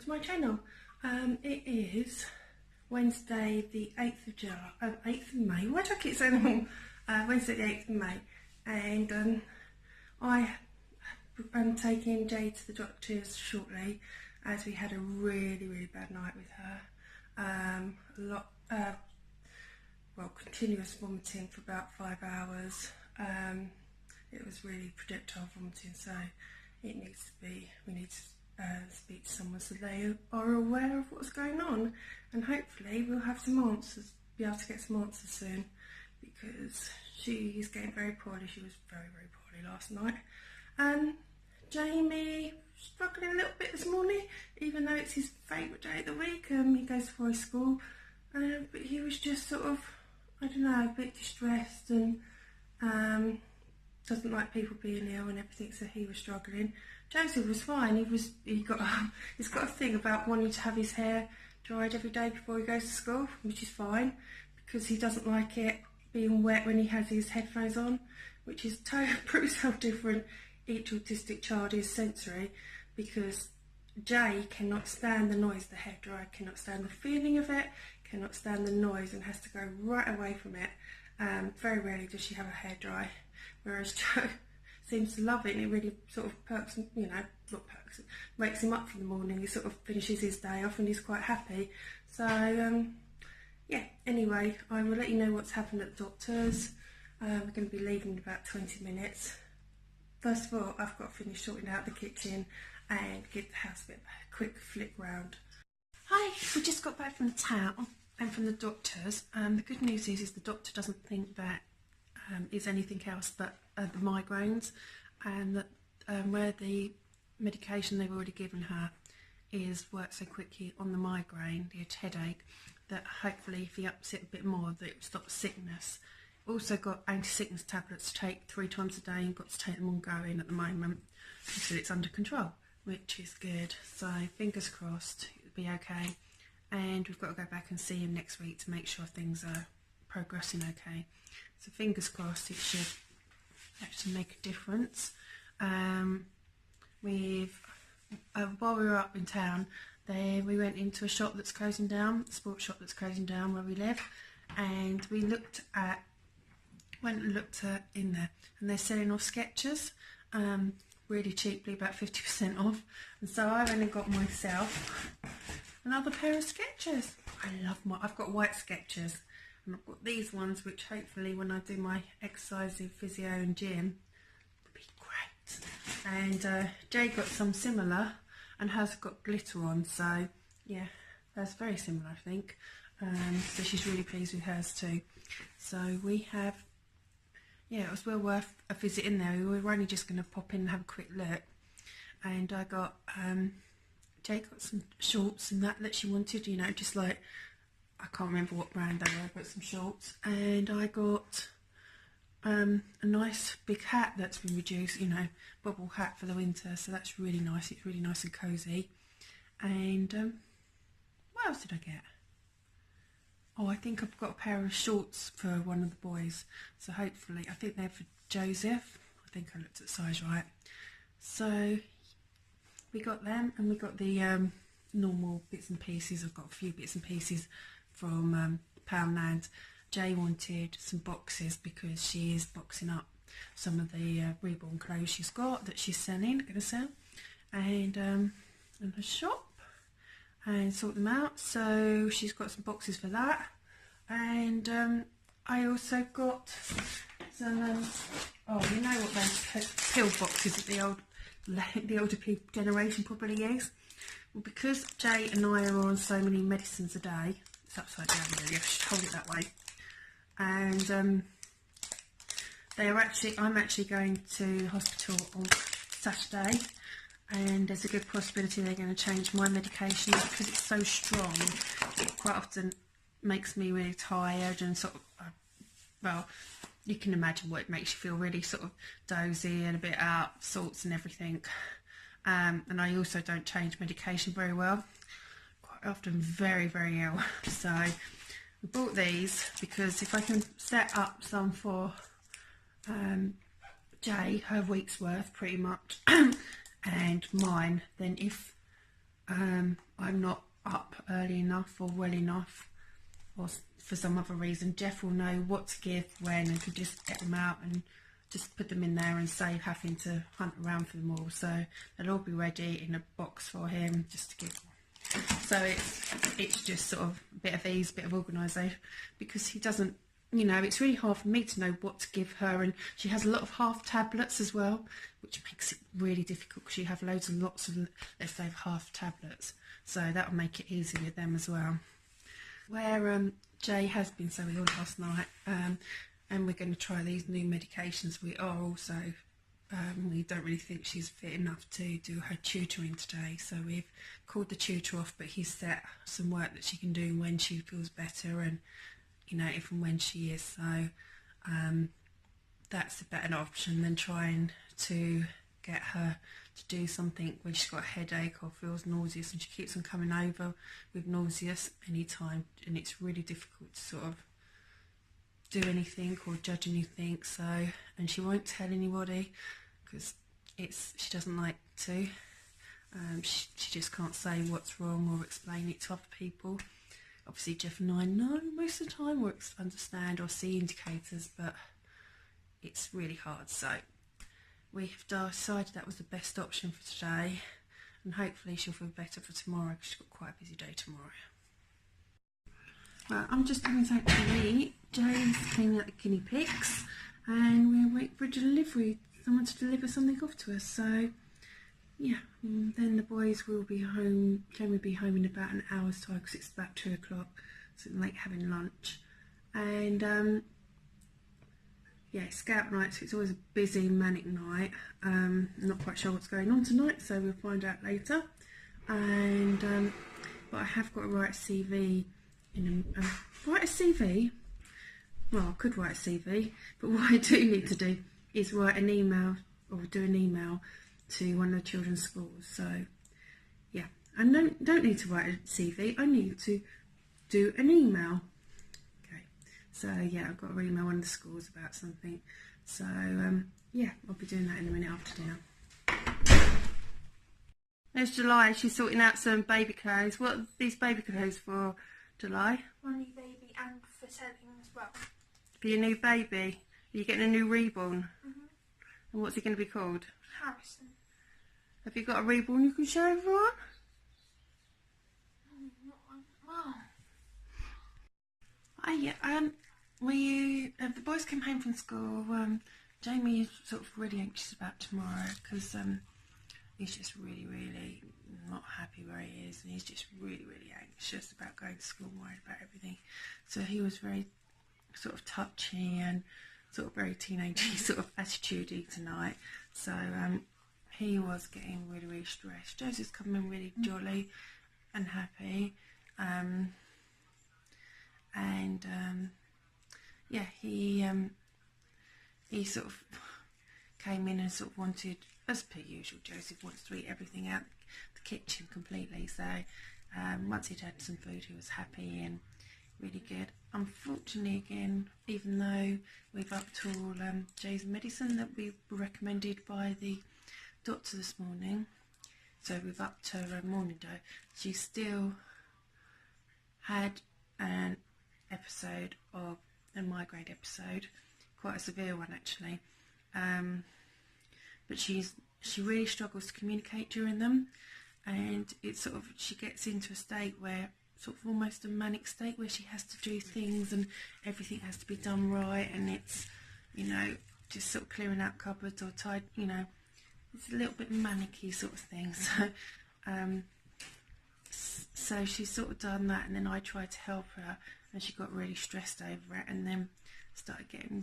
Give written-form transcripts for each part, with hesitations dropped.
to my channel. It is Wednesday the 8th of July, 8th of May, why do I keep saying wrong? Wednesday the 8th of May, and I am taking Jay to the doctors shortly as we had a really bad night with her. Continuous vomiting for about 5 hours. It was really projectile vomiting, so it needs to be, we need to speak to someone so they are aware of what's going on, and hopefully we'll have some answers, be able to get some answers soon, because she is getting very poorly. She was very poorly last night. Jamie struggling a little bit this morning, even though it's his favourite day of the week. He goes to high school, but he was just sort of, I don't know, a bit distressed, and doesn't like people being ill and everything, so he was struggling. Joseph was fine. He's got a thing about wanting to have his hair dried every day before he goes to school, which is fine, because he doesn't like it being wet when he has his headphones on, which is proves how different each autistic child is sensory, because Jay cannot stand the noise of the hairdryer, cannot stand the feeling of it, cannot stand the noise, and has to go right away from it. Very rarely does she have a hairdryer, whereas Joe seems to love it, and it really sort of perks, you know, not perks, wakes him up for the morning. He sort of finishes his day off and he's quite happy. So yeah, anyway, I will let you know what's happened at the doctor's. We're going to be leaving in about 20 minutes. First of all, I've got to finish sorting out the kitchen and give the house a bit of a quick flick round. Hi, we just got back from town and from the doctor's. The good news is the doctor doesn't think that is anything else but the migraines, and that where the medication they've already given her works so quickly on the migraine, the headache, that hopefully if he ups it a bit more, that it will stop sickness. Also got anti-sickness tablets to take 3 times a day, and got to take them ongoing at the moment, so it's under control, which is good. So fingers crossed it'll be okay, and we've got to go back and see him next week to make sure things are progressing okay. So fingers crossed it should actually make a difference. While we were up in town, we went into a shop that's closing down, a sports shop that's closing down where we live, and we went and looked in there, and they're selling off Skechers really cheaply, about 50% off. And so I went and got myself another pair of Skechers. I've got white Skechers, and I've got these ones which hopefully when I do my exercising, physio and gym will be great. And Jay got some similar and has got glitter on, so yeah, that's very similar I think. So she's really pleased with hers too. So we have, yeah, it was well worth a visit in there. We were only just going to pop in and have a quick look, and I got Jay got some shorts and that she wanted, you know, just like, I can't remember what brand they were, but some shorts. And I got a nice big hat that's been reduced, you know, bubble hat for the winter, so that's really nice. It's really nice and cosy. And what else did I get? Oh, I think I've got a pair of shorts for one of the boys, so hopefully, I think they're for Joseph. I think I looked at size right. So we got them, and we got the normal bits and pieces. I've got a few bits and pieces from Poundland. Jay wanted some boxes because she is boxing up some of the reborn clothes she's got that she's going to sell, and in her shop, and sort them out. So she's got some boxes for that, and I also got some oh, you know what those pill boxes that the older people generation probably use. Well, because Jay and I are on so many medicines a day, it's upside down really, I should hold it that way, and I'm actually going to hospital on Saturday, and there's a good possibility they're going to change my medication because it's so strong. It quite often makes me really tired and sort of, well, you can imagine what it makes you feel, really sort of dozy and a bit out of sorts and everything. And I also don't change medication very well, quite often very ill. So I bought these because if I can set up some for Jay, her week's worth pretty much, and mine, then if I'm not up early enough or well enough, or for some other reason, Jeff will know what to give when and can just get them out and just put them in there and save having to hunt around for them all. So they'll all be ready in a box for him just to give. So it's just sort of a bit of ease, a bit of organisation, because he doesn't, you know, it's really hard for me to know what to give her, and she has a lot of half tablets as well, which makes it really difficult because you have loads and lots of, let's say, half tablets, so that'll make it easier with them as well. Where Jay has been so ill last night, and we're going to try these new medications, we are also, we don't really think she's fit enough to do her tutoring today, so we've called the tutor off, but he's set some work that she can do when she feels better, and you know, if and when she is. So that's a better option than trying to get her to do something when she's got a headache or feels nauseous, and she keeps on coming over with nauseous anytime, and it's really difficult to sort of do anything or judge anything. So, and she won't tell anybody because she doesn't like to. She just can't say what's wrong or explain it to other people. Obviously Jeff and I know most of the time or understand or see indicators, but it's really hard. So we've decided that was the best option for today, and hopefully she'll feel better for tomorrow because she's got quite a busy day tomorrow. Well, I'm just doing something to eat. Jay's cleaning up the guinea pigs and we're waiting for a delivery, someone to deliver something off to us. So yeah, then the boys will be home. Jen will be home in about an hour's time because it's about 2 o'clock, so it's late having lunch. And yeah, it's scout night, so it's always a busy, manic night. I'm not quite sure what's going on tonight, so we'll find out later. And but I have got to write a CV. Write a CV? Well, I could write a CV, but what I do need to do is write an email, or do an email to one of the children's schools. So yeah, I don't need to write a CV, I need to do an email. Okay, so yeah, I've got to email one of the schools about something. So yeah, I'll be doing that in a minute after dinner. There's July, she's sorting out some baby clothes. What are these baby clothes for, July? My new baby, and for selling as well. For your new baby? Are you getting a new reborn? And what's he going to be called? Harrison. Have you got a reborn you can show everyone? The boys came home from school. Jamie is sort of really anxious about tomorrow because he's just really not happy where he is, and he's just really anxious about going to school and worried about everything. So he was very sort of touchy and sort of very teenagey sort of attitudey tonight. So he was getting really stressed. Joseph's coming really jolly and happy, yeah, he sort of came in and sort of wanted, as per usual, Joseph wants to eat everything out the kitchen completely. So once he'd had some food, he was happy and really good. Unfortunately, again, even though we've upped all Jay's medicine that we were recommended by the doctor this morning, so we've upped her morning dose, she still had an episode of a migraine episode, quite a severe one actually, but she really struggles to communicate during them, and it's sort of, she gets into a state where sort of almost a manic state where she has to do things and everything has to be done right, and it's, you know, just sort of clearing out cupboards or tied, you know, it's a little bit manic-y sort of thing. So she's sort of done that, and then I tried to help her and she got really stressed over it, and then started getting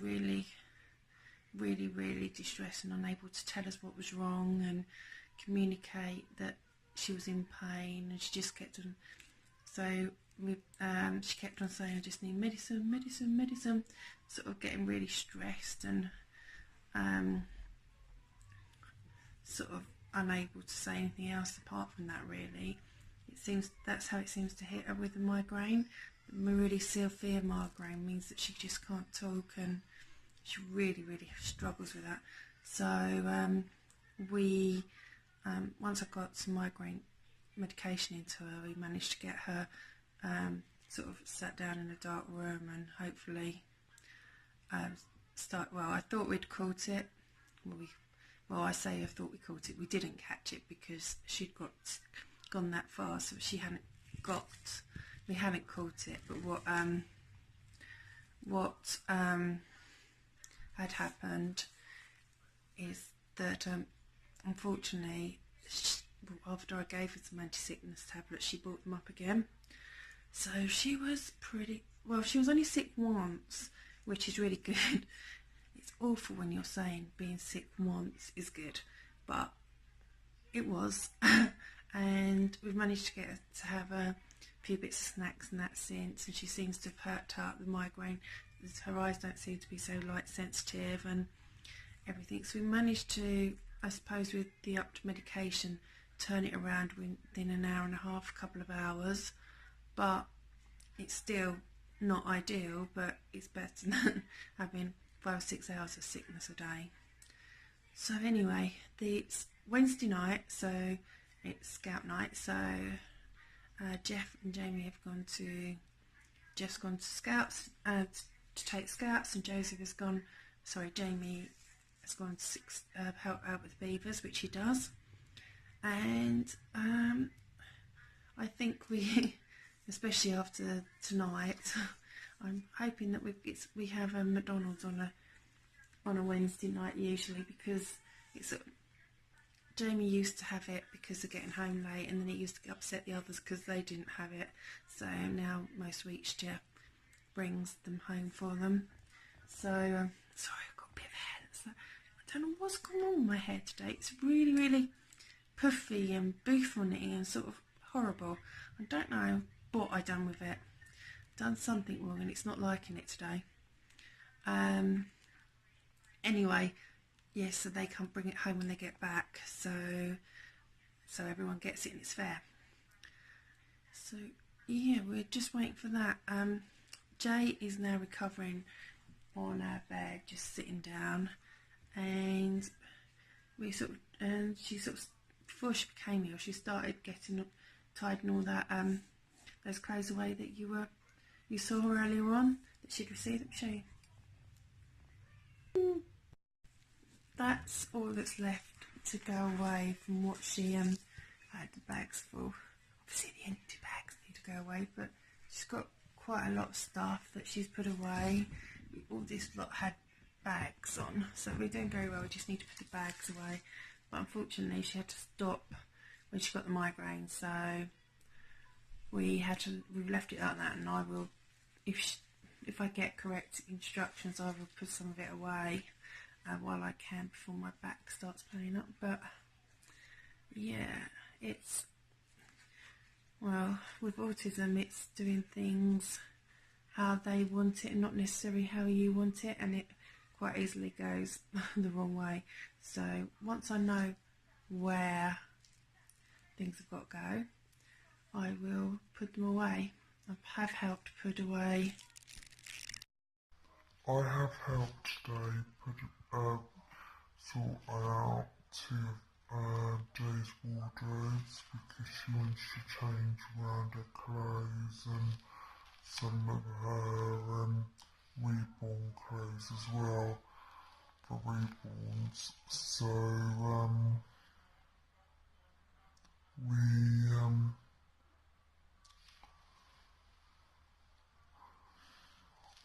really distressed and unable to tell us what was wrong and communicate that she was in pain, and she just kept on, so she kept on saying, I just need medicine, sort of getting really stressed and sort of unable to say anything else apart from that, really. It seems that's how it seems to hit her with the migraine. The really severe migraine means that she just can't talk, and she really struggles with that. So once I got some migraine medication into her. We managed to get her sort of sat down in a dark room and hopefully well, I thought we'd caught it. Well, I say I thought we caught it. We didn't catch it because she'd gone that far, so we haven't caught it. But what had happened is that unfortunately, after I gave her some anti-sickness tablets, she brought them up again. So she was she was only sick once, which is really good. It's awful when you're saying being sick once is good, but it was. And we've managed to get her to have a few bits of snacks and that since, and she seems to have perked up. The migraine, her eyes don't seem to be so light sensitive and everything. So we managed to, I suppose, with the upped medication, turn it around within an hour and a half, a couple of hours. But it's still not ideal, but it's better than having 5 or 6 hours of sickness a day. So anyway, it's Wednesday night, so it's Scout night. So Jeff and Jamie have gone to, Jeff's gone to Scouts to take Scouts, and Jamie has gone to help out with beavers, which he does. And I think we, especially after tonight, I'm hoping that we have a McDonald's on a Wednesday night usually, because it's Jamie used to have it because of getting home late, and then it used to upset the others because they didn't have it. So now most weeks Jeff brings them home for them. So sorry, I've got a bit of hair. I don't know what's going on with my hair today. It's really, really puffy and bouffony and sort of horrible. I don't know what I've done with it. I've done something wrong and it's not liking it today. Anyway, yes, so they can't bring it home when they get back, so everyone gets it and it's fair. So yeah, we're just waiting for that. Jay is now recovering on our bed, just sitting down, and she sort of before she became ill, she started getting up, tidying all that those clothes away that you saw earlier on that she'd received. Let me show you. That's all that's left to go away from what she had the bags full. Obviously the empty bags need to go away, but she's got quite a lot of stuff that she's put away. All this lot had bags on, so we're doing very well. We just need to put the bags away. But unfortunately she had to stop when she got the migraine, so we've left it like that, and I will, if I get correct instructions, I will put some of it away while I can before my back starts playing up. But yeah, it's, well, with autism it's doing things how they want it and not necessarily how you want it, and it quite easily goes the wrong way. So once I know where things have got to go, I will put them away. I have helped put away. I have helped today sort out two of Jay's wardrobes because she wants to change around her clothes and some of her reborn clothes as well for reborns. So we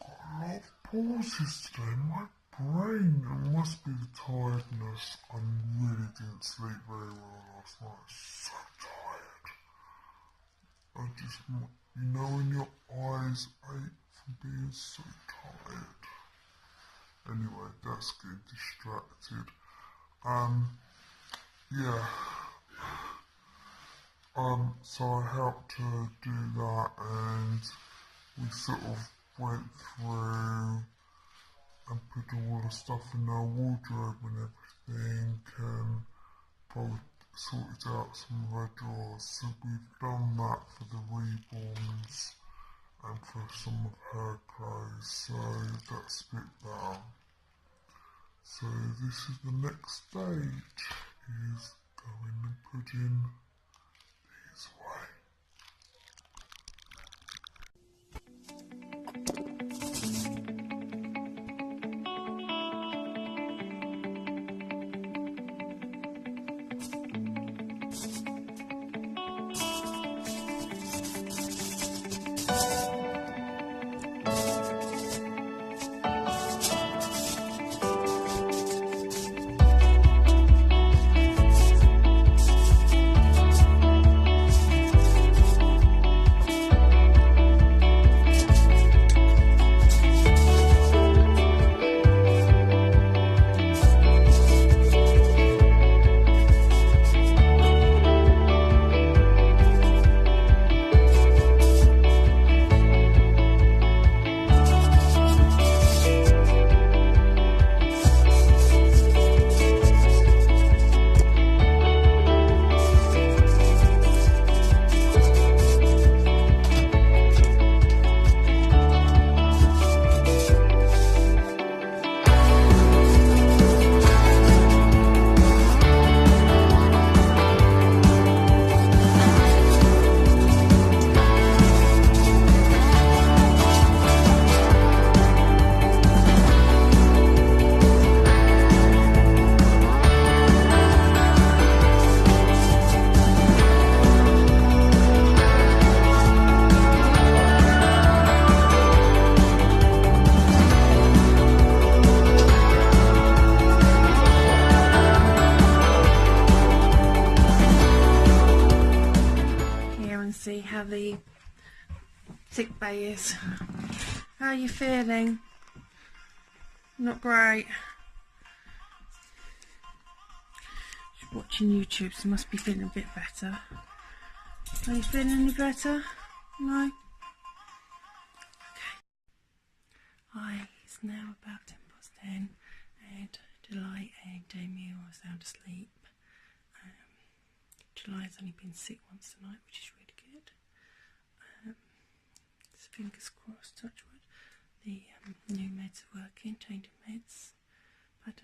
got a lot of pauses today. My brain, it must be the tiredness. I really didn't sleep very well last night. So tired. I just, you know when your eyes ache from being so tired. Anyway, that's getting distracted. Yeah. So I helped her do that, and we sort of went through and put all the stuff in her wardrobe and everything, and both sorted out some of her drawers. So we've done that for the reborns and for some of her clothes, so that's a bit better. So this is the next stage, is going and putting these see how the sick bay is. How are you feeling? Not great. She's watching YouTube, so must be feeling a bit better. Are you feeling any better? No? Okay. Hi, it's now about 10 past 10 and Delight and Jamie are sound asleep. July's only been sick once tonight, which is really good. So fingers crossed, touch wood. The new meds are working, changing meds. But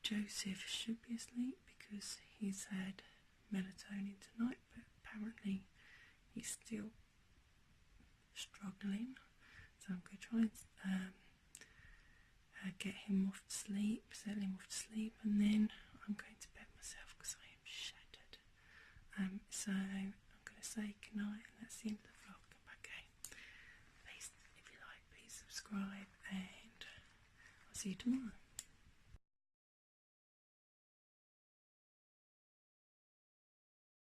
Joseph should be asleep because he's had melatonin tonight, but apparently he's still struggling. So I'm going to try and get him off to sleep, settle him off to sleep, and then I'm going to bed myself because I am shattered. So I'm going to say goodnight, and that's the end of the vlog. Okay, please, if you like, please subscribe, and I'll see you tomorrow.